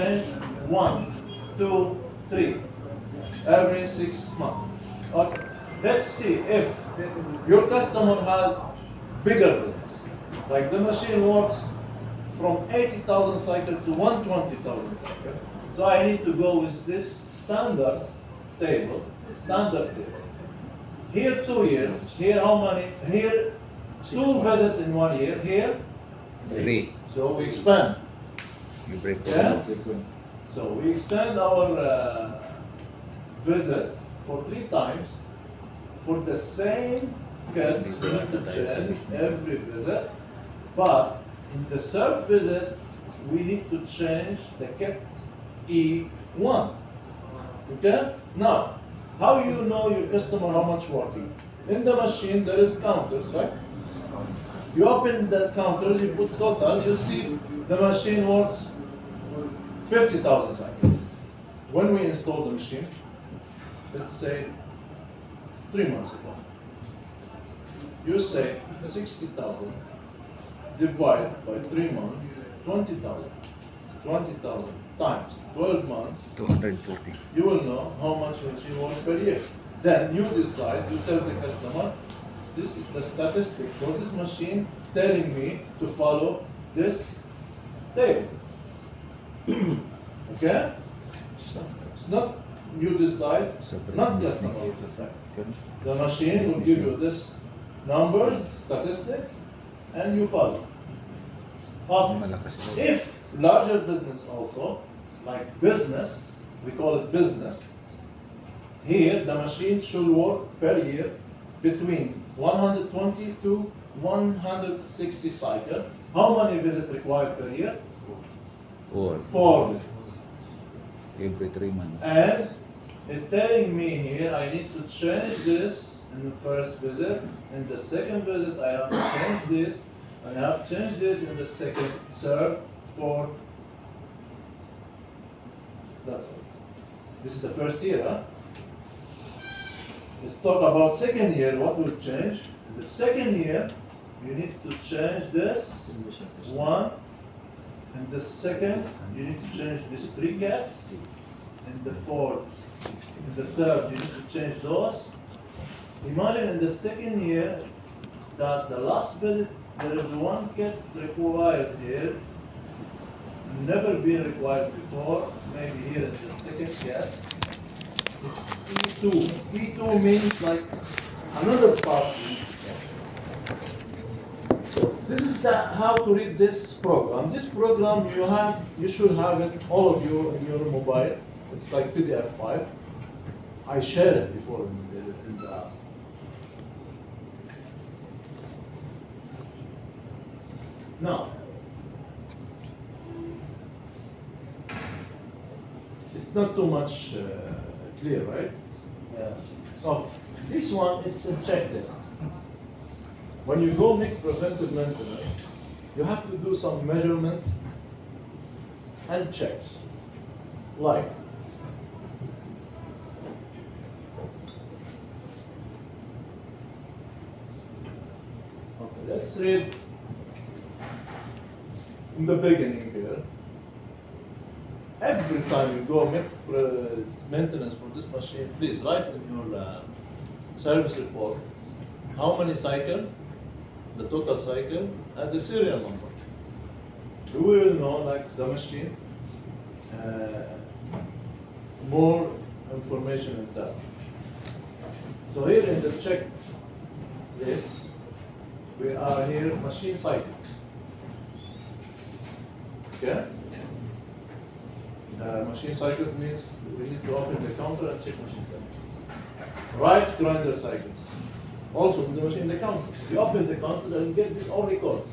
change 1, 2, 3 every 6 months. Okay. Let's see if your customer has bigger business. Like the machine works from 80,000 cycle to 120,000 cycle. So I need to go with this standard table. Here 2 years, here how many? Here 2 visits in 1 year, here 3. So we expand. You break Yeah? down. So we extend our visits for 3 times for the same kids. We need to change every visit, but in the third visit we need to change the kit E1. Okay? Now, how you know your customer how much working? In the machine there is counters, right? You open the counters, you put total, you see the machine works 50,000 cycles. When we install the machine, let's say 3 months ago, you say 60,000 divided by 3 months, 20,000. 20,000 times 12 months, 240. you will know how much machine works per year. Then you decide, you tell the customer, this is the statistic for this machine telling me to follow this table. Okay? It's not you decide, not customer will decide. The machine will give you this numbers, statistics, and you follow. If larger business also, like business, we call it business, here the machine should work per year between 120 to 160 cycle. How many visits required per year? 4 visits. Every 3 months. And it's telling me here I need to change this in the first visit. In the second visit I have to change this. And I have to change this in the second, third, fourth. That's all. This is the first year, huh? Let's talk about second year, what will change. In the second year, you need to change this, 1. In the second, you need to change these 3 cats. In the fourth, in the third, you need to change those. Imagine in the second year that the last visit, there is 1 cat required here, never been required before, maybe here is the second cat. It's E2. E2 means like another part. So this is how to read this program. This program you should have it, all of you, in your mobile. It's like PDF file. I shared it before in the app. Now, it's not too much clear, right? Yeah. Oh, this one, it's a checklist. When you go make preventive maintenance, you have to do some measurement and checks. Like, okay, let's read in the beginning here. Every time you go make maintenance for this machine, please write in your service report how many cycle, the total cycle, and the serial number. You will know, like the machine, more information in that. So here in the checklist, we are here machine cycles. Okay? Machine cycles means we need to open the counter and check machine cycles. Right grinder cycles. Also in the machine, the counters. You open the counters and get this all records.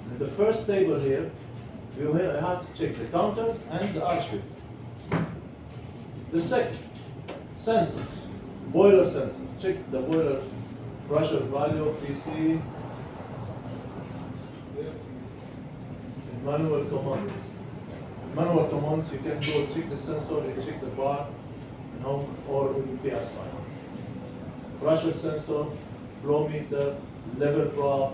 In the first table here, we will have to check the counters and the archive. The second, sensors. Boiler sensors. Check the boiler pressure value, PC. Manual commands. Manual commands, you can go check the sensor, you check the bar, or with the PSI. Pressure sensor, flow meter, level drop,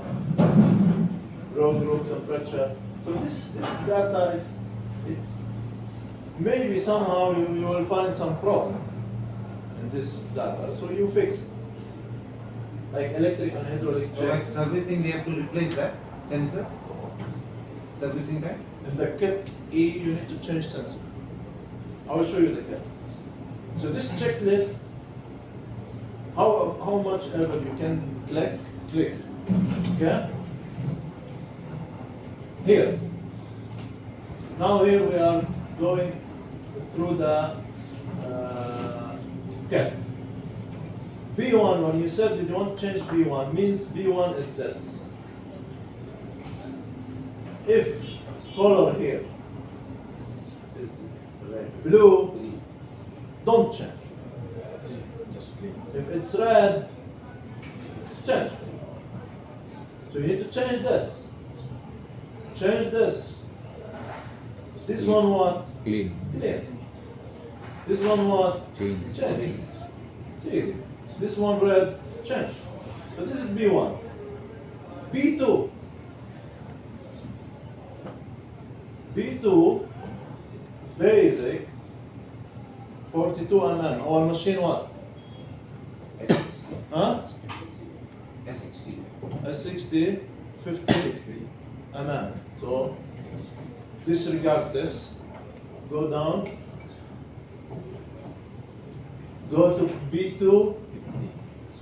road temperature. So this data, it's maybe somehow you will find some problem in this data, so you fix it. Like electric and hydraulic So like check. servicing, we have to replace that sensor. Servicing that. In the kit E, you need to change sensor. I will show you the kit. So this checklist, how much ever you can click, okay? Here. Now here we are going through the kit. B1, when you said you don't change B1, means B1 is this. If color here is blue, don't change. Just clean. If it's red, change. So you need to change this. Change this. This one what? Clean. Clear. This one what? Change. Change. It's easy. This one red, change. So this is B1. B2. B2, basic, 42 mm. Our machine what? Huh? S60. S60, 50 mm. So disregard this. Go down. Go to B2,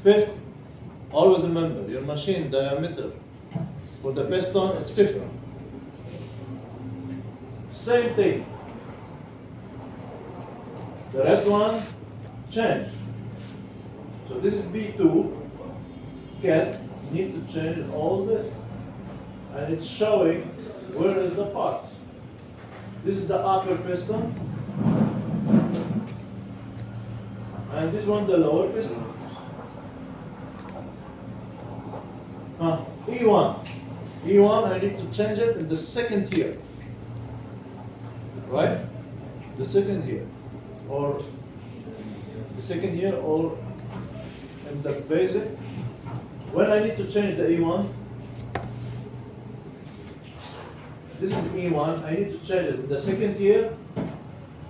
50. Always remember, your machine diameter for the piston is 50. Same thing. The red one, change. So this is B2. Get, need to change all this. And it's showing where is the parts. This is the upper piston. And this one the lower piston. E1. E1 I need to change it in the second year. Right? The second year. Or the second year or in the basic. When I need to change the E1, this is E1, I need to change it in the second year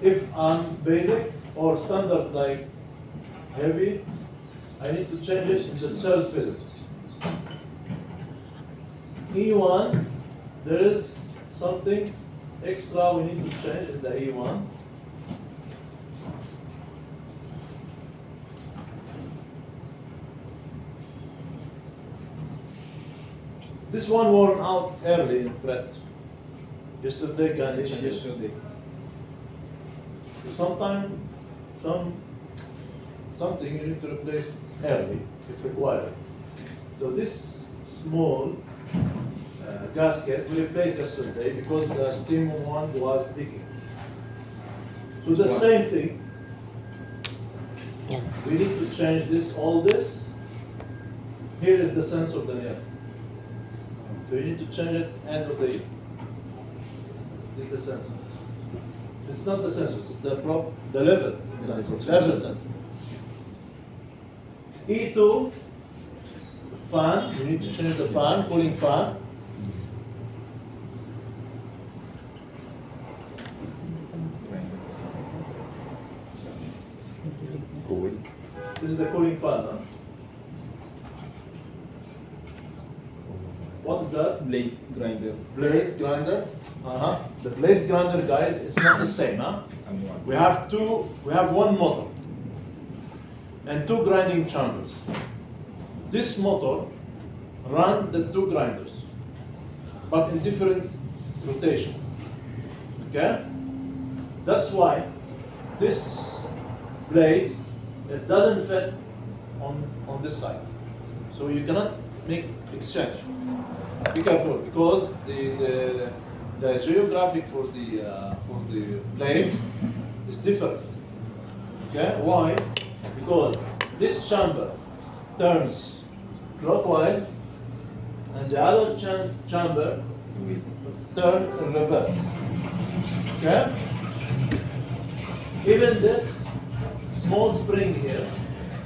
if I'm basic or standard like heavy, I need to change it in the third visit. E1, there is something extra we need to change in the E1. This one worn out early in Brett. Yesterday, Ganesh. Yesterday. So something you need to replace early if required. So this small gasket we replaced yesterday because the steam one was leaking. So the same thing. We need to change this, all this. Here is the sensor of the air. So you need to change it end of the year. This is the sensor. It's not the sensor, it's the level sensor. Level sensor. E2, fan, you need to change the fan, cooling fan. Cool. This is the cooling fan. Huh? What's that? Blade grinder. Blade grinder. The blade grinder, guys, it's not the same. Huh? We have one motor and two grinding chambers. This motor runs the two grinders, but in different rotation. Okay? That's why this blade, it doesn't fit on this side. So you cannot make exchange. Be careful because the geographic for the blades is different. Okay? Why? Because this chamber turns clockwise and the other chamber turns in reverse. Okay? Even this small spring here,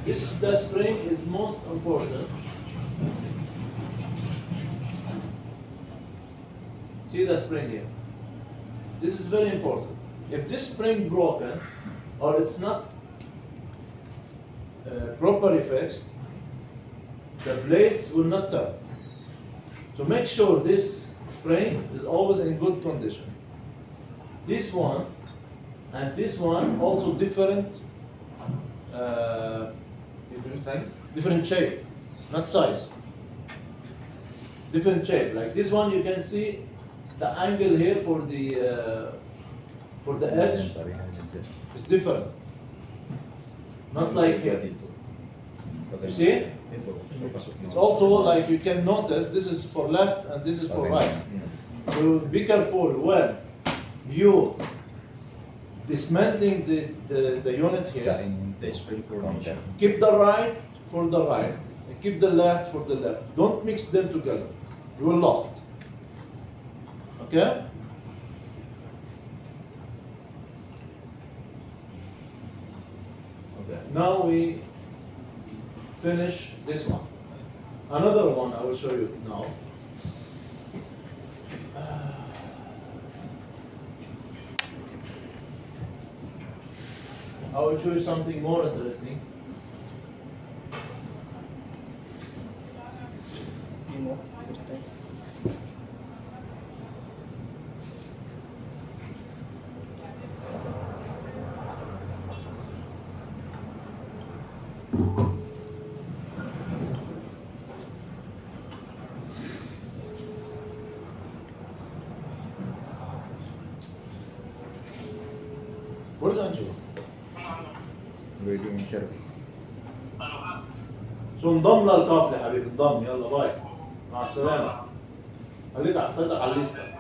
the spring is most important. See the spring here. This is very important if this spring broken or it's not properly fixed, the blades will not turn. So make sure this spring is always in good condition. This one and this one also different Different size. different shape, not size. Different shape. Like this one, you can see the angle here for the edge is different. Not like here. You see? It's also like you can notice this is for left and this is for right. So be careful when you dismantling the unit here. The spring counter. Keep the right for the right and keep the left for the left. Don't mix them together. You will lost. Okay? Okay. Now we finish this one. Another one I will show you now. I will show you something more interesting. Where's Angelo? We're doing service. شو انضم للقافلة حبيبي انضم يلا باي مع السلامة خليك حطيتك على الليستة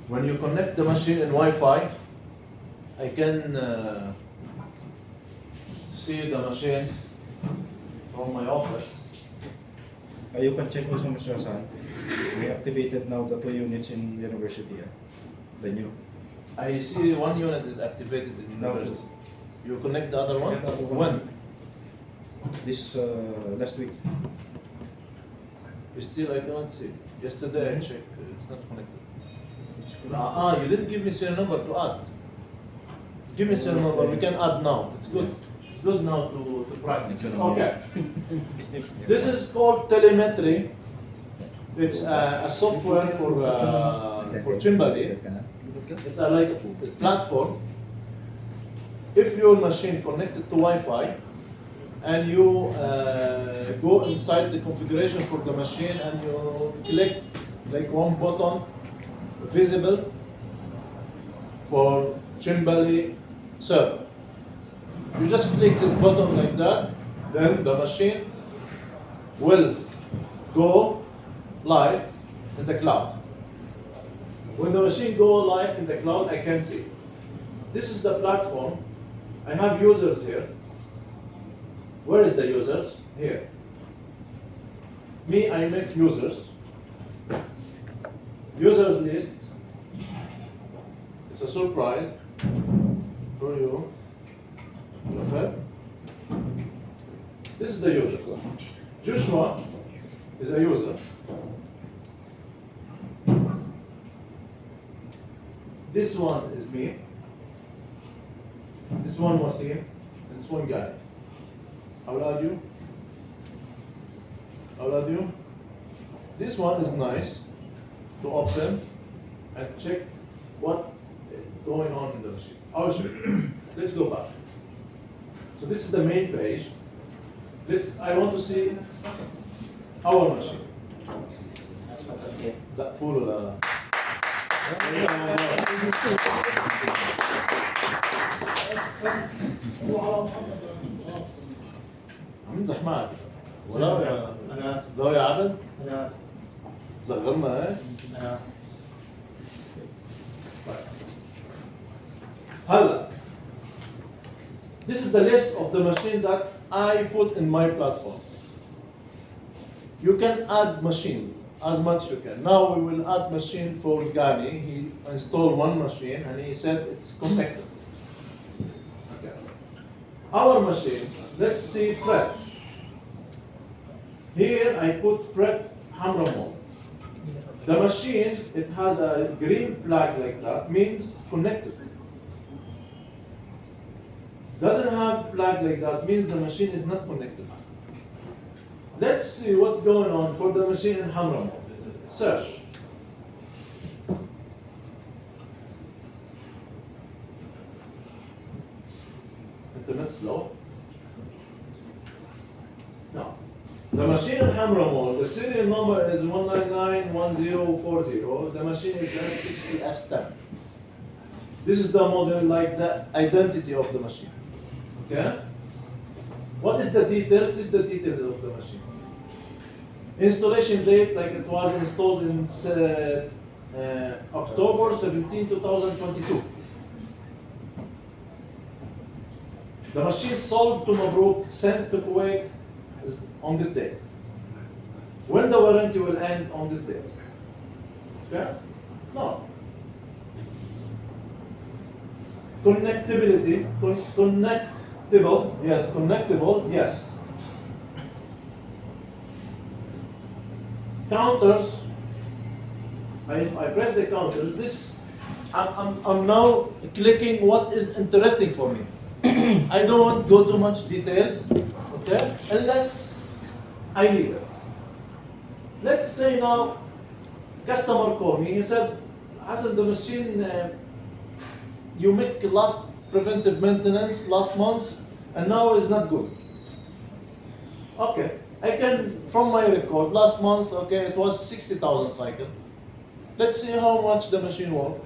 When you connect the machine in Wi-Fi, I can see the machine from my office. You can check also, Mr. Hassan. We activated now the 2 units in university. The new. I see one unit is activated in No. university. You connect the other one? Yeah, the other one. When? This last week. Still I cannot see. Yesterday I checked, it's not connected. It's You didn't give me serial number to add. Give me serial number, we can add now. It's good. It's good now to practice. Okay. This is called telemetry. It's a software for Chimbali. It's like a platform. If your machine connected to Wi-Fi and you go inside the configuration for the machine and you click like one button visible for Chimbali server. You just click this button like that, then the machine will go live in the cloud. When the machine go live in the cloud, I can see. This is the platform. I have users here. Where is the users? Here. Me, I make users. Users list. It's a surprise for you. Okay. This is the user. Joshua is a user. This one is me. This one was him. And this one guy. I will add you. I will add you. This one is nice to open and check what is going on in the machine. I will show you. Let's go back. So this is the main page. I want to see our machine. Is that full or امزح معك ولا أنا لا يا عبد أنا صغرنا ايه أنا هلا This is the list of the machine that I put in my platform. You can add machines as much you can. Now we will add machine for Gani. He installed one machine and he said it's connected. Okay. Our machine, let's see Pret. Here I put Pret Hamramon. The machine, it has a green flag like that, means connected. Doesn't have flag like that, means the machine is not connected. Let's see what's going on for the machine in Hamramon. Search. Internet slow? No. The machine in Hamramon, the serial number is 1991040. The machine is S60S10. This is the model, like the identity of the machine. Okay? What is the details? This is the details of the machine. Installation date, like it was installed in October 17, 2022. The machine sold to Mabruk, sent to Kuwait is on this date. When the warranty will end on this date? Okay? No. Connectability, connectable, yes, connectable, yes. Counters, if I press the counter, this, I'm now clicking what is interesting for me. I don't want to go too much details, okay, unless I need it. Let's say now, customer called me, he said, Hassan, the machine, you make last preventive maintenance last month, and now it's not good. Okay, I can, from my record, last month, okay, it was 60,000 cycle. Let's see how much the machine worked.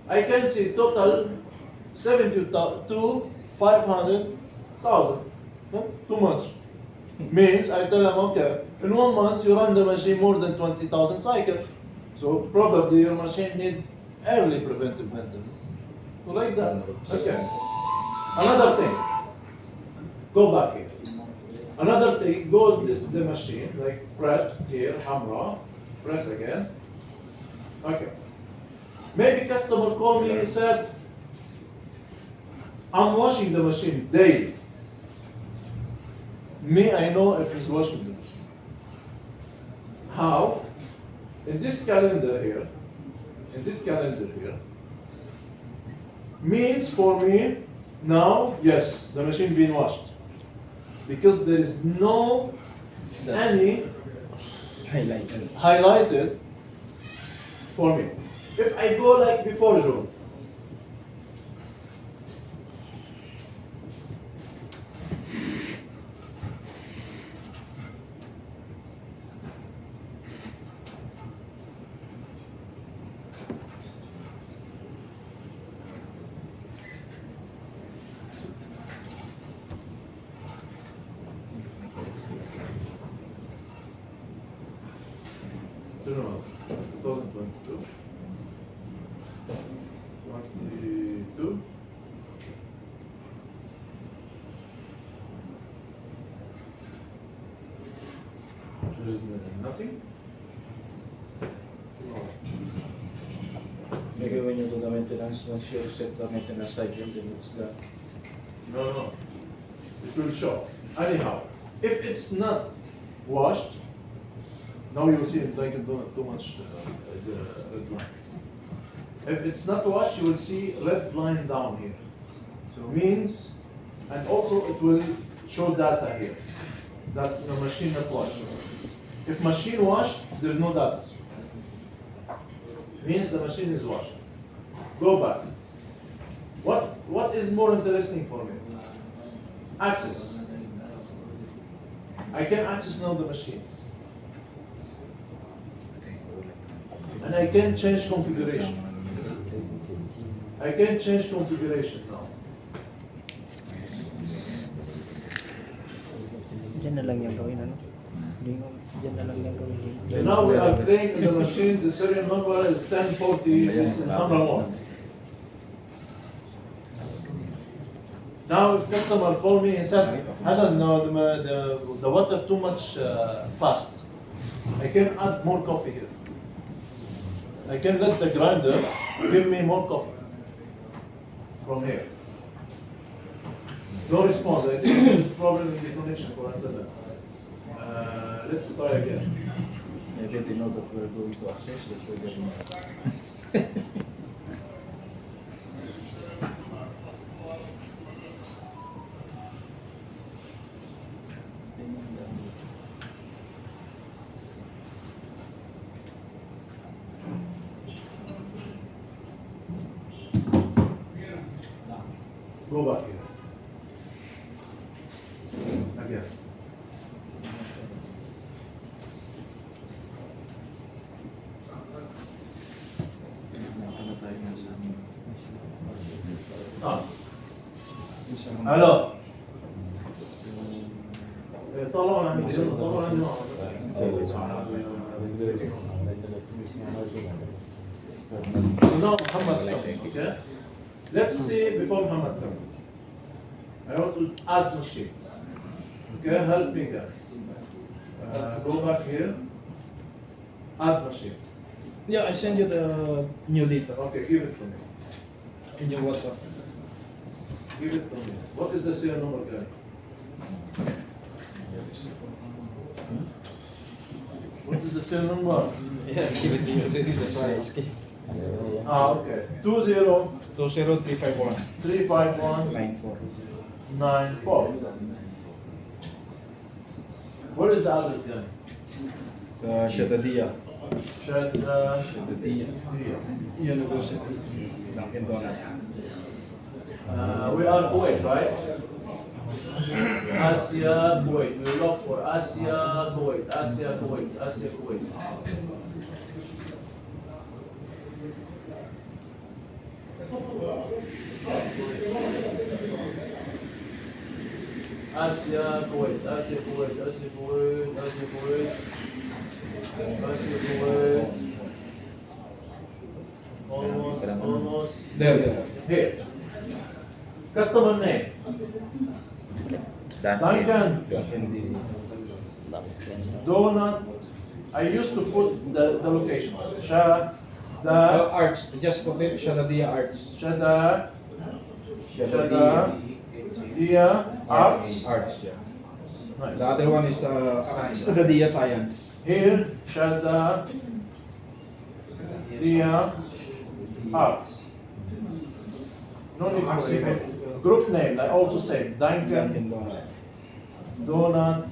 I can see total 72, 500,000. Too much. Means I tell them, okay, in 1 month you run the machine more than 20,000 cycles. So probably your machine needs early preventive maintenance. So like that. Okay. Another thing. Go back here. Another thing, go this the machine, like press here, Hamra, press again. Okay. Maybe customer called me and said, I'm washing the machine daily. Me, I know if he's washing the machine. How? In this calendar here, means for me, now, yes, the machine being washed. Because there is no any highlighted for me. If I go like before June, no, 2022. 22. There is nothing. No. Maybe when you do the maintenance, once you set the maintenance cycle, then it's the... No. It will show. Anyhow, if it's not washed, now you'll see it like too much red line. If it's not washed, you will see red line down here. So means, and also it will show data here that the machine not washed. If machine washed, there's no data. Means the machine is washed. Go back. What is more interesting for me? Access. I can access now the machine. And I can change configuration. I can change configuration now. Diyan na lang yung gawin, ano? Diyan na lang yung gawin. So now we are playing in the machine. The serial number is 1040. It's in Hamra 1. Now if customer call me and said, Hassan, no, the water too much fast. I can add more coffee here. I can let the grinder give me more coffee from here. No response. I think there is problem in the connection for internet. Let's try again. Maybe they know that we're going to access, that's why they're not. Go back here. Again. Ah. Hello. طلعوا عندي طلعوا عندي No, Muhammad coming, okay? Let's see before Muhammad coming. I want to add machine. Okay, help me guys. Go back here. Add machine. Yeah, I send you the new data Okay, give it to me. in your WhatsApp. Give it to me. What is the serial number, guy? What is the serial number? Yeah, give it to you. That's why I asked you. Ah, okay. 20 20351 351 94. 94. Where is the address, guy? Shadadiya. Shadadiya. University. Dunkin' Donut. We are Kuwait, right? Asia, Kuwait. We look for Asia, Kuwait. Asia, Kuwait. Asia, Kuwait. Asia, Kuwait. Asia, Kuwait. Asia, Kuwait. Asia, Kuwait. Asia, Kuwait. Almost. There. Here. Customer name. Duncan. Donut. I used to put the location. Arts. Just put it Shadadiya Arts. Shada. Arts. Arts, yeah. Nice. The other one is Shadadiya Science. Here, Shada. Arts. No need for secret. Group name, I also say Duncan Dunkin' Donut. Donut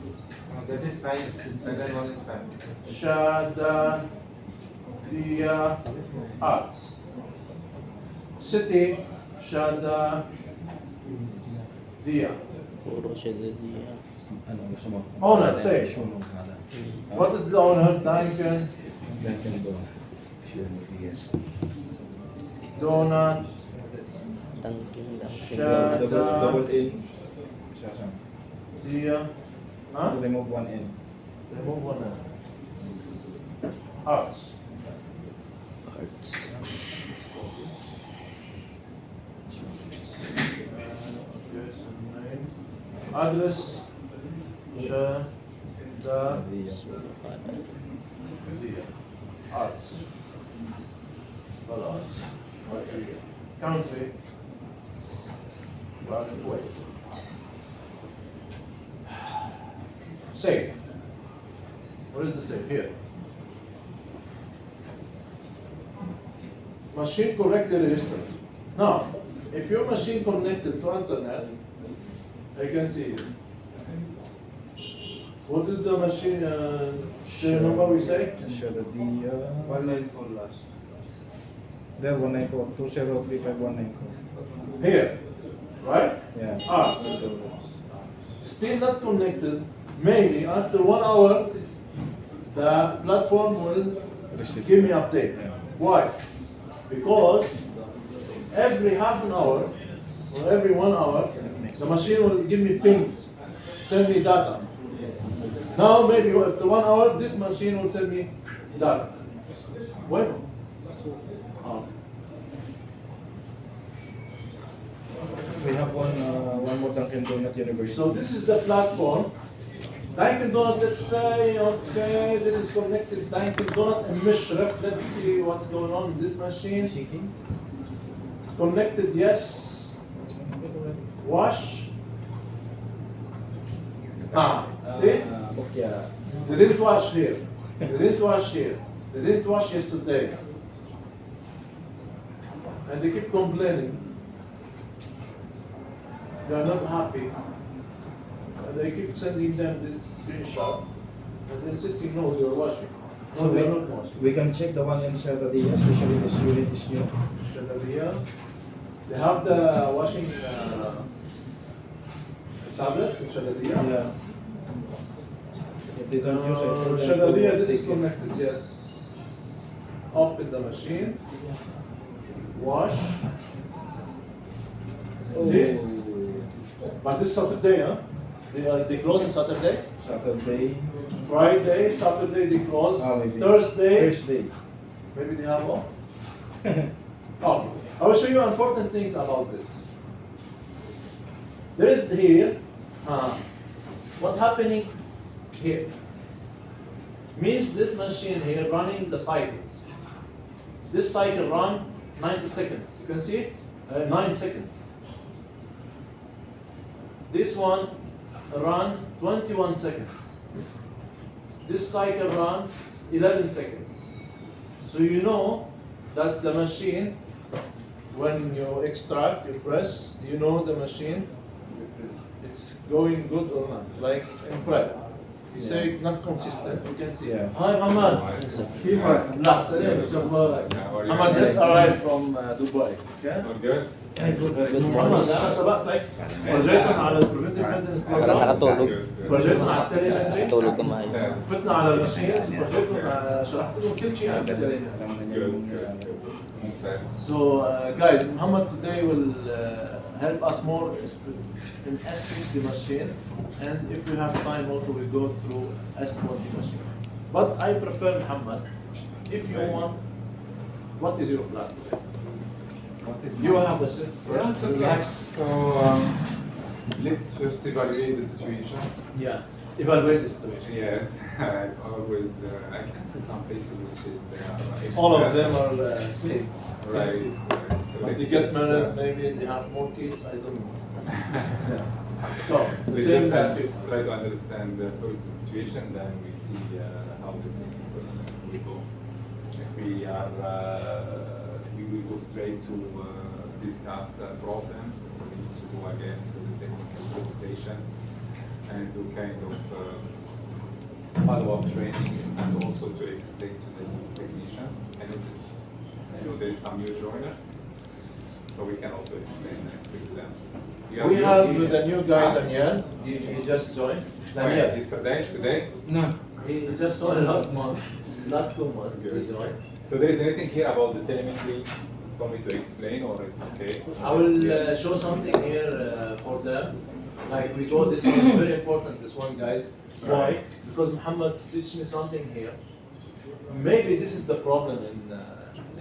That is science. Second one is science. Shada Arts. City Shada Puro siya dito. Ano gusto mo? Owner, say. Show mo pangalan. What is the owner? Duncan Dunkin' Donut. Donut Dunkin' Shada. Double N. Sasam. Huh? Remove one N. Remove one Arts. Arts. Address Shada Arts. Arts. Country. Kuwait. Safe. Where is the safe? Here. Machine correctly registered. Now, if your machine connected to internet, I can see it. What is the machine serial number we say? Shadadiya. 194 last. There, 194. 2035194. Here. Right? Yeah. Arts. Still not connected. Maybe after 1 hour, the platform will give me update. Why? Because every half an hour or every 1 hour, the machine will give me pings, send me data. Now maybe after 1 hour, this machine will send me data. Bueno. We have one mo Dunkin' Donut University. So this is the platform. Dunkin' Donut, let's say, okay, this is connected Dunkin' Donut and Mishref. Let's see what's going on in this machine. Connected, yes. Wash. See? Yeah. They didn't wash here. They didn't wash here. They didn't wash yesterday. And they keep complaining. They are not happy. And they keep sending them this screenshot and insisting, no, you're washing. No, So they're not washing. we can check the one in Shardadia, especially this unit is new. Shadaliya. They have the washing tablets in Shadaliya. Yeah. If they don't use it, then Shadaliya, this take is it. connected, yes. Open the machine. Wash. See? But this Saturday, huh? They close on Saturday. Saturday. Friday, Saturday they close. Maybe. Thursday, maybe they have off. Oh, I will show you important things about this. There is here, what happening here means this machine here running the cycles. This cycle run 90 seconds. You can see 9 seconds. This one runs 21 seconds. This cycle runs 11 seconds. So you know that the machine, when you extract, you press, you know the machine, it's going good or not. Like in prep, you say not consistent, you can see. Yeah. Hi Hamad. كيفك؟ لا سلام شو اخبارك؟ Hamad just arrived from Dubai. Okay? Good. محمد انا سبقتك فرجيتهم على البريفنتيف مينتنس Parang nakatulog. فرجيتهم على التليمتري Nakatulog ka maayos. فتنا على الماشين فرجيتهم شرحت لهم كل شيء عن التليمتري. So guys, Muhammad today will help us more in S60 machine, and if we have time also we go through S20 machine. But I prefer Muhammad. If you want, what is your plan today? You have a sit first, Yeah, relax. so let's first evaluate the situation. Yeah, evaluate the situation. Yes, I always I can see some places which is All of them are same. right. So But let's you get just, married, maybe they have more kids, I don't know. So, the we same just thing. try to understand first the situation, then we see how the thing will go. If we are, we will go straight to discuss problems, or we need to go again to the technical presentation and do kind of follow-up training and also to explain to the new technicians. I know there is some new joiners, so we can also explain and speak to them. We have the new guy, Daniel. He just joined. Daniel. Yesterday, today. No. He just joined last month. Last 2 months he joined. So there is anything here about the telemetry for me to explain, or it's okay? I will show something here for them. Like we go, this one very important, this one guys. Why? Because Muhammad teach me something here. Maybe this is the problem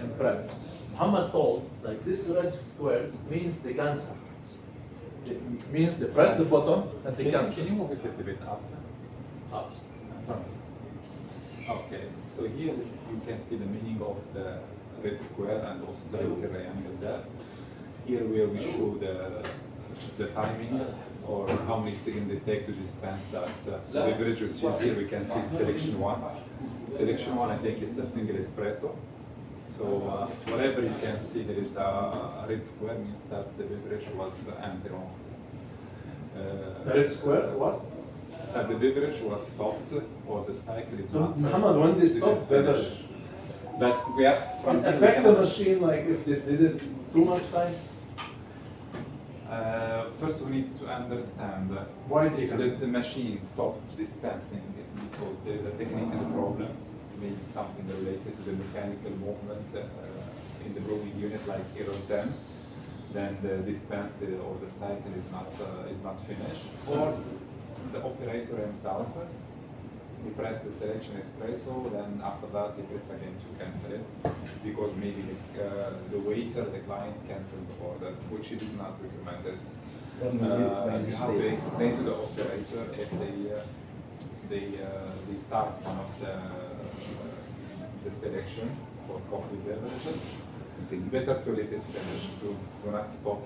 in prep. Muhammad told, like this red squares means they cancel. It means they press the button and they cancel. Can you move it a little bit up? Up. Okay, so here you can see the meaning of the red square and also the red triangle there. Here where we show the timing or how many seconds they take to dispense that beverage, which is here we can see selection 1. Selection 1, I think it's a single espresso. So whatever you can see, there is a red square means that the beverage was empty. The red square, what? That the beverage was stopped or the cycle is So not. Muhammad, when they stop beverage, But we are from it here we affect the cannot- machine like if they did it too much time? First, we need to understand Why they if cancel? the machine stopped dispensing it because there is a technical problem, maybe something related to the mechanical movement in the brewing unit, like error 10. Then the dispenser or the cycle is not finished, or the operator himself. He press the selection espresso, then after that he press again to cancel it, because maybe the waiter, the client canceled the order, which is not recommended. You have to explain to the operator if they start one of the selections for coffee beverages. Better to let it finish, to not stop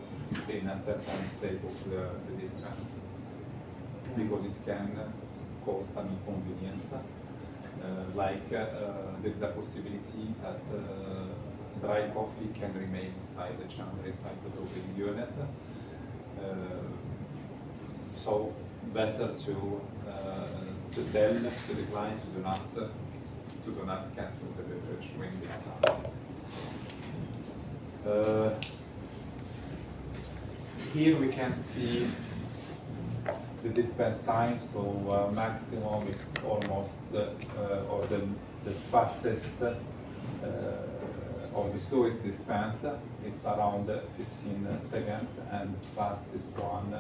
in a certain state of the dispense, because it can cause some inconvenience. There's a possibility that dry coffee can remain inside the chamber, inside the brewing unit. So better to tell to the client to do not cancel the beverage when they start. Here we can see the dispense time. So maximum it's almost or the fastest or the slowest dispense, it's around 15 seconds, and fastest one,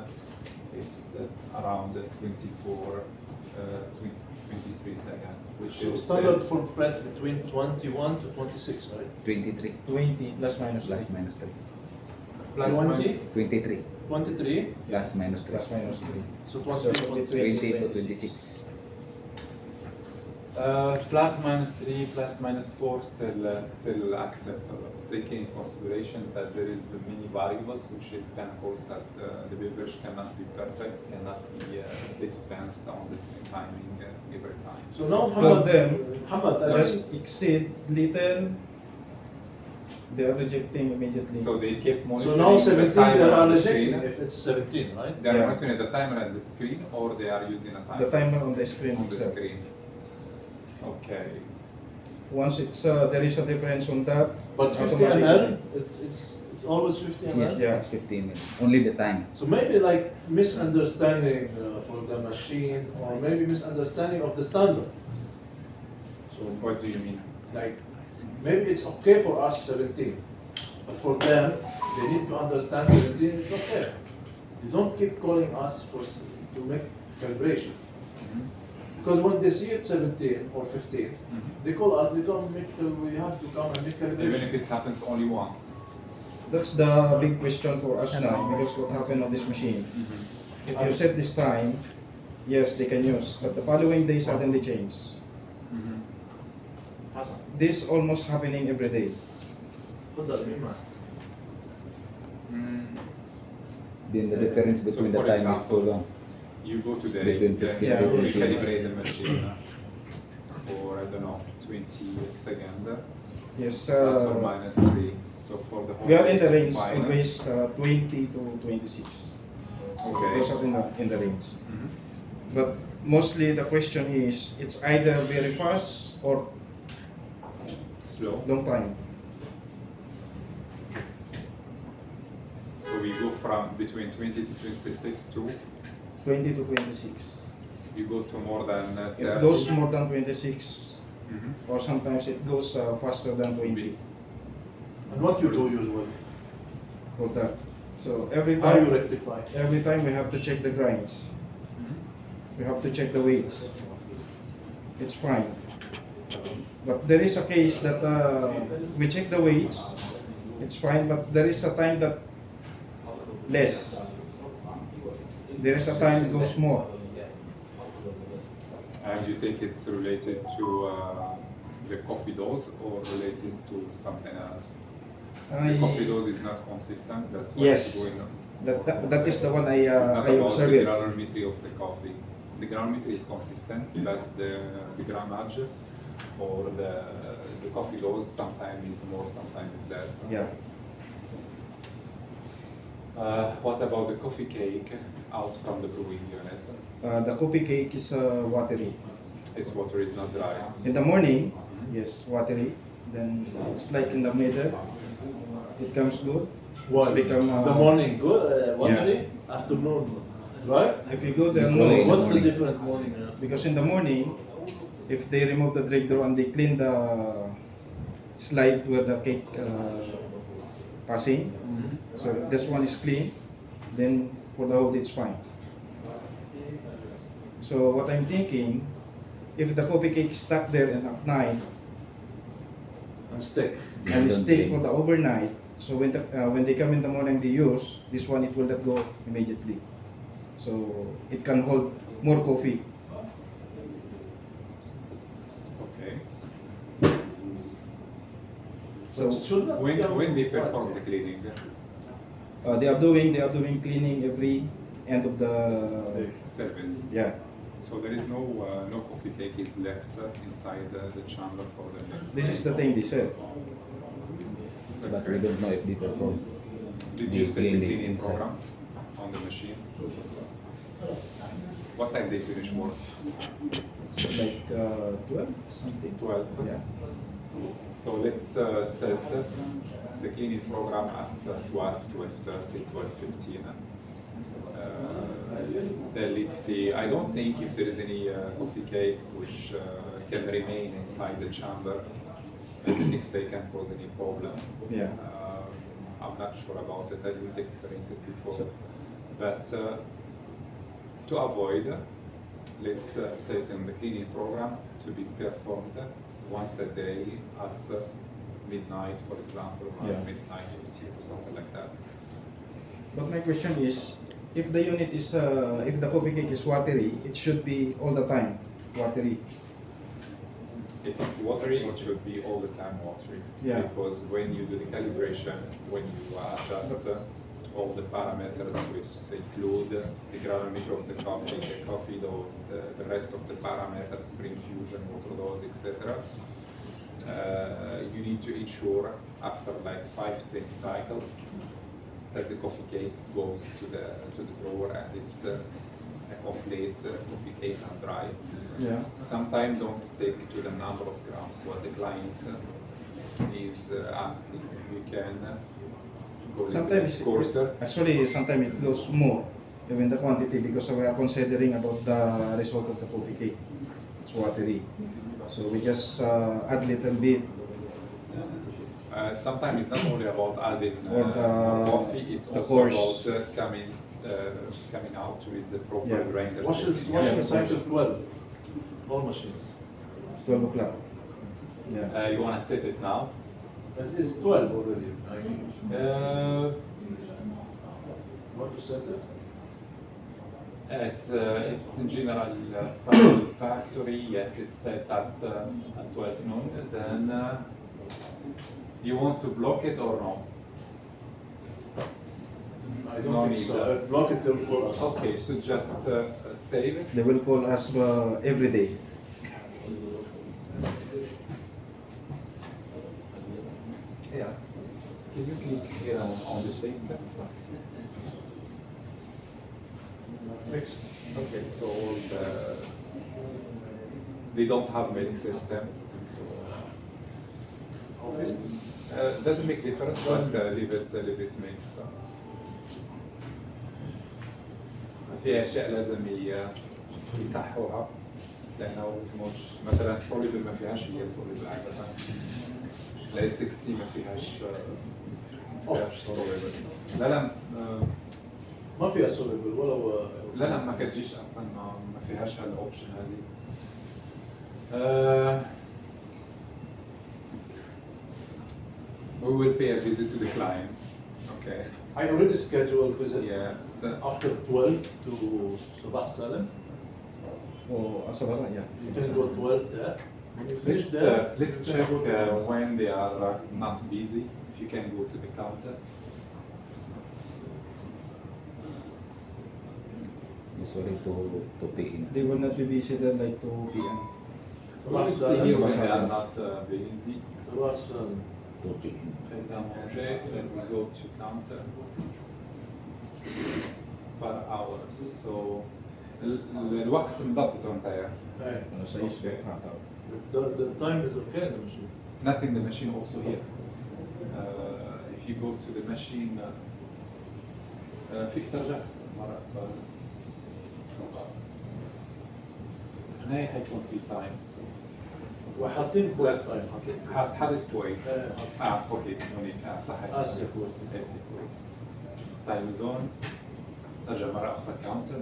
it's around 23 seconds, which So is standard for bread between 21 to 26, right? 23 20 plus minus plus 3. minus 3. plus 20, 23 23, plus minus 3. Plus minus 3. so So 20, 23. 20 to 26. plus minus 3, plus minus 4 still acceptable, taking in consideration that there is many variables which can cause that the beverage cannot be perfect, cannot be dispensed on the same timing every time. So now Plus Hamad, them, Hamad, just exceed little, they are rejecting immediately. So they keep so monitoring now the 17 they timer are on the rejecting screen. if it's 17, right? They are Yeah. monitoring the timer at the screen, or they are using a timer The timer on the screen on the itself. screen. Okay. Once it's there is a difference on that. But 50 automatically- ml, it's always 50 ml. Yes, Yeah. it's 15 minutes. Only the time. So maybe like misunderstanding for the machine, or maybe misunderstanding of the standard. So What do you mean? like maybe it's okay for us 17, but for them they need to understand 17. It's okay. You don't keep calling us to make calibration, because when they see it 17 or 15, they call us. They don't make. We have to come and make Even if calibration. it happens only once. That's the big question for us now, because what happened on this machine? If you set this time, yes, they can use, but the following day suddenly change. Hassan, This almost happening every day. تفضل مين Then the difference So between the for time is example, too long. You go to the Between then 15 to you 20 recalibrate the machine for, I don't know, 20 seconds, Yes, plus or minus 3. So for the whole we are in the day, it's range fine. always 20 to 26. Okay. Those are in the range. Mhm. But mostly the question is, it's either very fast or Slow. long time. So we go from between 20 to 26 to 20 to 26. you go to more than 30. It goes more than 26, Mhm. or sometimes it goes faster than 20 And what you do usually? for that. So every How you time, rectify? we have to check the grinds. We have to check the weights. It's fine. But there is a case that we check the weights. It's fine, but there is a time that less. There is a time it goes more. And you think it's related to the coffee dose or related to something else? The coffee dose is not consistent. That's what Yes. is going on. That is the one It's not I about observed the it. granularity of the coffee. The granularity is consistent, but the grammage or the coffee dose sometimes is more, sometimes is less. Yeah. What about the coffee cake out from the brewing unit? The coffee cake is watery. Its water is not dry. In the morning, yes, watery. Then it's like in the middle, it comes good. What? It's become, the morning good, watery, afternoon dry. If you go there, Usually in no. the What's the morning. different morning and afternoon? Because in the morning, if they remove the drake door and they clean the slide where the cake passing, so this one is clean, then for the whole it's fine. So what I'm thinking, if the coffee cake is stuck there and at night And stick. and Don't stay drink. for the overnight, So when they come in the morning, they use this one. It will not go immediately. So it can hold more coffee. Okay. So it should not When come they quite perform the late. cleaning, They are doing cleaning every end of the service. yeah. So there is no coffee cake is left inside the chamber for the next. This is the thing they said. But we don't know if they perform. Did They you set the clean cleaning inside. program on the machine? What time they finish work? It's like 12 something. 12. Yeah. So let's set the cleaning program at 12, 12:30, 12:15. Then let's see. I don't think if there is any coffee cake which can remain inside the chamber and the next day can cause any problem. Yeah. I'm not sure about it. I didn't experience it before. So- But to avoid, let's set in the cleaning program to be performed once a day at midnight, for example, or Yeah. midnight 15 or something like that. But my question is, if the unit is if the coffee cake is watery, it should be all the time watery. If it's watery, it should be all the time watery. Yeah. Because when you do the calibration, when you adjust all the parameters which include the granularity of the coffee dose, the rest of the parameters, spring fusion, water dose, etc. You need to ensure after like 5-10 cycles that the coffee cake goes to the drawer and it's off late coffee cake and dry. Yeah. Sometimes don't stick to the number of grams what the client is asking. You can go a little Sometimes bit coarser. actually sometimes it goes more even the quantity because we are considering about the result of the coffee cake. It's watery, so we just add little bit. Sometimes it's not only about adding Or the- coffee, it's the also course. about coming out with the proper Yeah. grinder. Washing setting. cycle 12. All machines. 12 o'clock. Yeah. You want to set it now? It is 12 already. Want to set it? It's in general from the factory. Yes, it's set at 12 noon. Then you want to block it or no? I don't No think need. so. If block it, they will call us. Okay, so just save it. They will call us every day. Yeah. Can you click here on the thing? Next. Okay, so they don't have milk system. Coffee? Doesn't make difference, but leave it mixed. في أشياء لازم يصحوها لأنه مش مثلا سوليبل ما فيهاش هي سوليبل عادة. لا 60 ما فيهاش سوليبل. لا ما فيها سوليبل ولا لا ما كتجيش اصلا ما فيهاش هالاوبشن هذه. We will pay a visit to the client. Okay. I already scheduled visit Yes. after 12 to Sabah Salem. Oh, asa-basa, yeah. You can go 12 there. When you finish there, Let's you check can go to when they are not busy. If you can go to the counter. Usually to pay in. They will not be visited like 2 p.m. Sabah Let's see here when they are Salem. not busy. Sabah Salem. To pay in. Then we go to counter per hour. So الوقت مضبط وانت يعني. Hey. Alas 6 Okay. ataw. The time is okay, the machine. Nothing the machine also here. If you go to the machine فيك ترجع مرة هنا حيكون في تايم وحاطين كويت تايم حاطين. حاطط كويت إيه. اوكي هونيك صح آسيا كويت. آسيا كويت تايم زون نرجع مرة أخرى كاونتر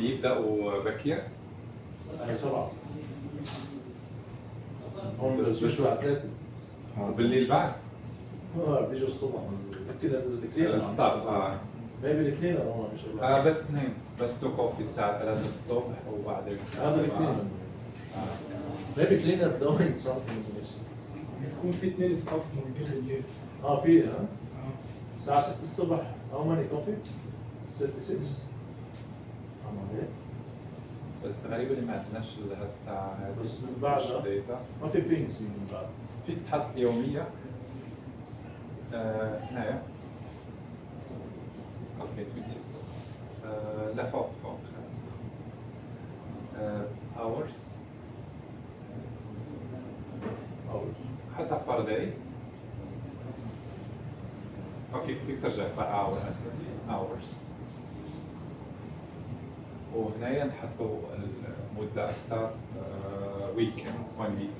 بيبدأوا بكير؟ يعني 7 هم بس بيجوا الساعة 3 وبالليل بعد؟ بيجوا الصبح الكلينر الستاف ميبي الكلينر هم مش بس اثنين، بس تو كوفي الساعة 3 الصبح وبعدين الساعة هذا 4. الكلينر ميبي كلينر doing something يكون في 2 ستاف موجودين بالليل. في الساعة 6 الصبح how many coffee؟ 36 بس غريب اللي ما عندناش لهالساعة هذه. بس من بعدها داتا. ما في بينجز من بعد في تحط اليومية هنايا. اوكي 20 لا فوق hours حتى per day. اوكي فيك ترجع per hour اسف hours. وهنايا نحطوا المدة أكثر week 1 week.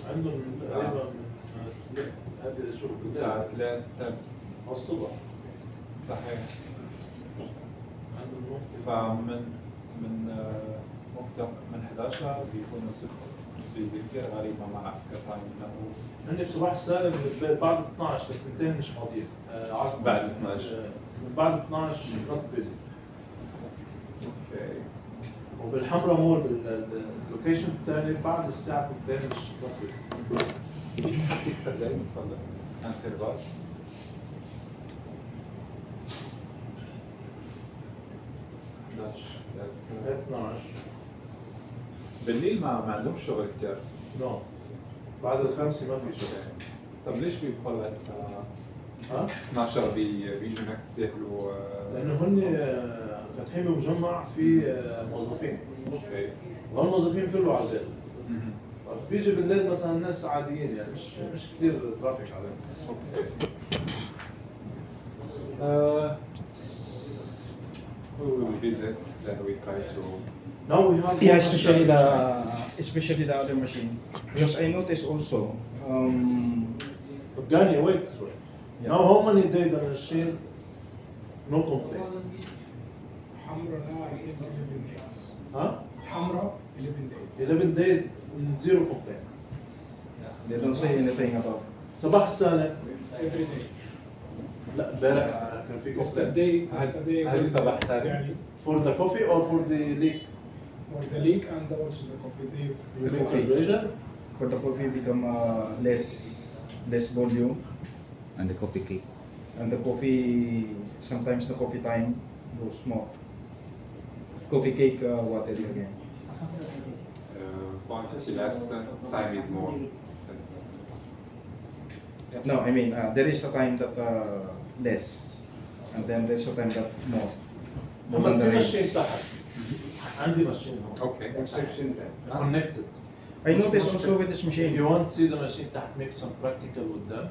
عندهم تقريبا هذه شو الساعة 3 الصبح صحيح. عندهم فمن مبدأ من 11 بيكونوا صفر. في كثير غريبة ما أعرف كتايم إنه عندي بصباح السالم بعد 12 بالثنتين مش فاضيين بعد 12. من بعد 12 نوت بيزي اوكي. وبالحمراء مول باللوكيشن الثاني بعد الساعة 2 مش نوت بيزي تستخدم تفضل انترفال. ل 12 بالليل ما عندهمش شغل كثير. نو بعد الخمسة ما في شغل طب ليش بيدخلوا هالساعة؟ ها؟ 12 بيجوا نكست ياكلوا لأنه هن فاتحين بمجمع في موظفين اوكي. والموظفين فلوا على الليل مهم. بيجي بالليل مثلا ناس عاديين يعني مش كثير ترافيك عليهم We will visit, then we try to. Now we have Yeah, especially the other machine. Because I noticed also, Gani, wait. Yeah. Now how many days the machine no complaint? حمرا now I think 11 days. Huh? حمرا 11 days. 11 days zero complaint. they don't say anything about. صباح السالم Every day. لا امبارح كان في complaint. Yesterday هذه صباح سالم. يعني For the coffee or for the leak? for the leak and also the coffee day. The coffee. temperature? For the coffee become less volume, And the coffee cake. and the coffee sometimes the coffee time goes more. Coffee cake watery again. Quantity less, time is more. No, I mean there is a time that less, and then there's a time that more. More هم than the في range. ماشين تحت عندي ماشين هون Okay. connected. I noticed also with this If machine. you want to see the machine تحت make some practical with them.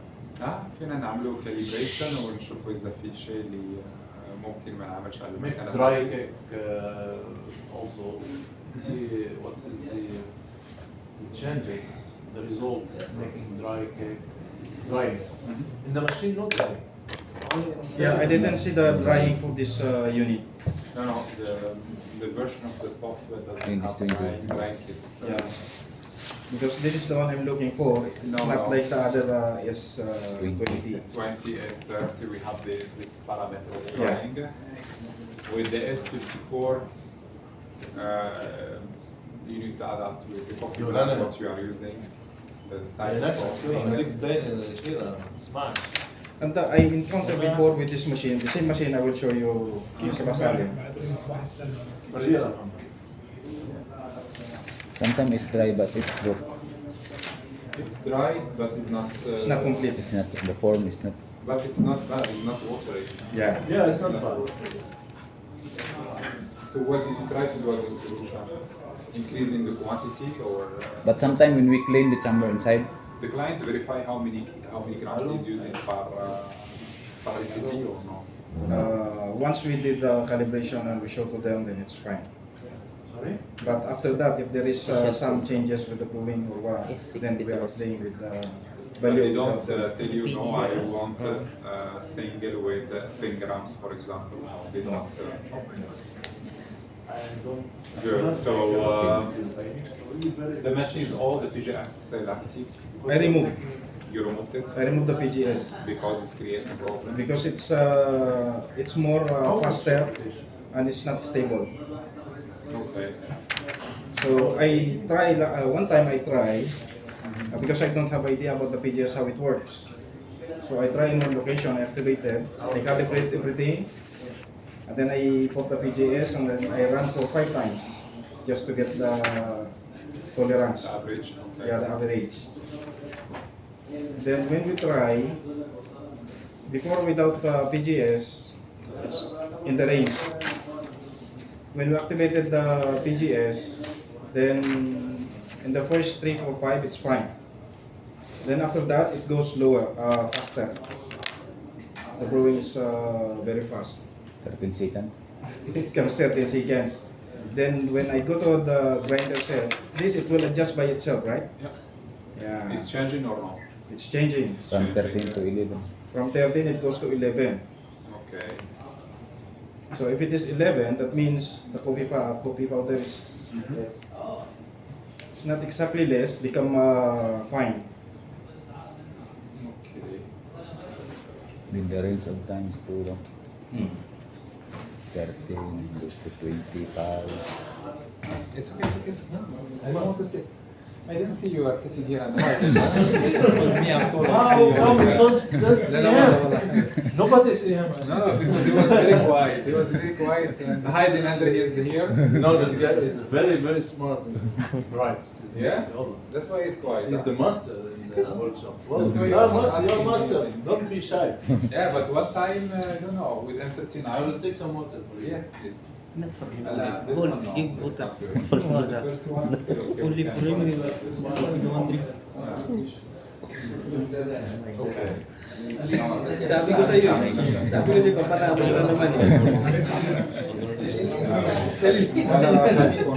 فينا نعملوا calibration ونشوفوا إذا في شيء اللي ممكن ما نعملش على Make المكان. dry cake also. See what is the changes, the result of making dry cake, drying. In the machine, not drying. Only in Yeah, I didn't see the drying for this unit. No, the version of the software doesn't have 20. drying kits. Yeah, because this is the one I'm looking for. It's No, not no. like the other S20. S20, S30, we have this parameter of Yeah. drying. With the S54, you need to adapt with the coffee You're plant, gonna- what you are using, the type يعني of نفسك coffee. خليك تبين الشيء اسمع. And I encountered before with this machine. The same machine I will show you yung sa Basalim. بعدين صباح السلام. فرجينا محمد. Sometimes it's dry but it's broke. It's dry, but it's not. It's not complete. It's not, the form is not. But it's not bad. It's not watery. Yeah. Yeah, it's not bad. So what did you try to do as a solution? Increasing the quantity, or But sometimes when we clean the chamber inside, the client verify how many grams he's using per recipe or no? Once we did the calibration and we showed to them, then it's fine. So Sorry? But after that, if there is some changes with the brewing or what, It's then we are 60 playing with the But they value. don't of the- tell you, no, I want single with 10 grams, for example. No, they don't. Good. So the machine is all the PGS still active. I remove. You removed it I remove the PGS because it's creating problems. because it's more faster and it's not stable. Okay. So I try one time I try because I don't have idea about the PGS how it works. So I try in one location, I activated, I calibrate everything, and then I put the PGS and then I run for 5 times just to get the tolerance. The average. Okay. Yeah, the average. Then when we try, before without PGS, it's in the range. When we activated the PGS, then in the first 3 or 5 it's fine. Then after that it goes slower, faster. The brewing is very fast. 13 seconds. It comes 13 seconds. Then when I go to the grinder set, this it will adjust by itself, right? Yeah. Yeah. It's changing or no? It's changing. From 13 to 11. From 13 it goes to 11. Okay. So if it is 11, that means the coffee powder is less. It's not exactly less, become fine. Okay. Then the range of times to 13 to 25. It's okay, it's okay. I don't want to sit. I didn't see you are sitting here and with me. I'm told That's him. Nobody see him. No, because he was very quiet. He was very quiet and hiding under his hair. No, this guy is very, very smart. Right. Yeah? That's why he's quiet. He's the master in the workshop. Well, That's why you're you're master, you're asking master. me. Don't be shy. Yeah, but one time, I don't know, with M39. I will take some water for you. Yes, please. Not for him. This Gold, one, no. give That's water. not good. For The water. first one, still okay. Only we for can him, go. this one is the one drink. Okay. Sabi ko sa'yo, sabi ko sa'yo, paparami na naman. Wala,